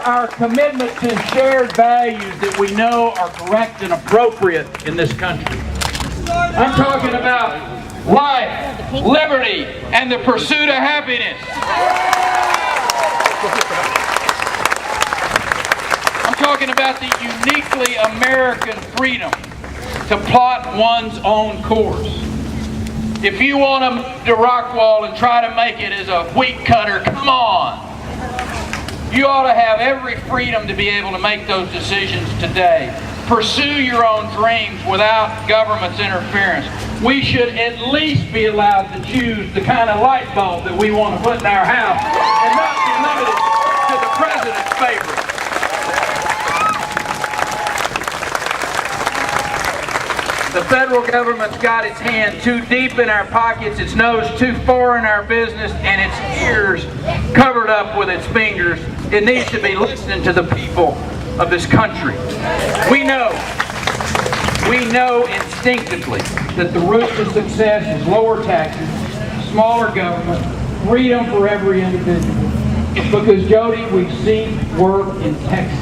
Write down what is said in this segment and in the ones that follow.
our commitment to shared values that we know are correct and appropriate in this country. I'm talking about life, liberty, and the pursuit of happiness. I'm talking about the uniquely American freedom to plot one's own course. If you want to move to Rockwall and try to make it as a wheat cutter, come on. You ought to have every freedom to be able to make those decisions today. Pursue your own dreams without government's interference. We should at least be allowed to choose the kind of light bulb that we want to put in our house and not be limited to the president's favorite. The federal government's got its hand too deep in our pockets, its nose too far in our business, and its ears covered up with its fingers. It needs to be listening to the people of this country. We know instinctively that the root to success is lower taxes, smaller government, freedom for every individual. Because, Jody, we've seen work in Texas.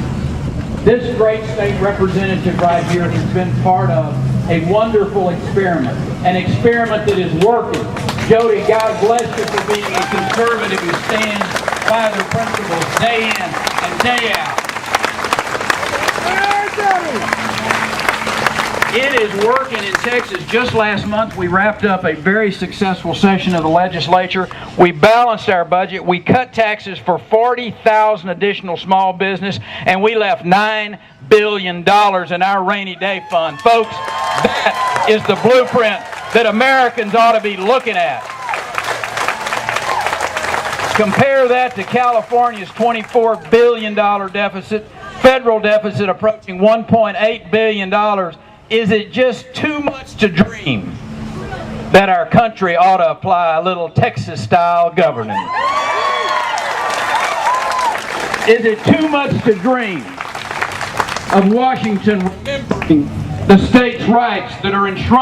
This great state representative right here has been part of a wonderful experiment, an experiment that is working. Jody, God bless you for being a conservative who stands by their principles day in and day out. It is working in Texas. Just last month, we wrapped up a very successful session of the legislature. We balanced our budget. We cut taxes for 40,000 additional small business, and we left $9 billion in our rainy day fund. Folks, that is the blueprint that Americans ought to be looking at. Compare that to California's $24 billion deficit, federal deficit approaching $1.8 billion. Is it just too much to dream that our country ought to apply a little Texas-style governing? Is it too much to dream of Washington remembering the states' rights that are enshrined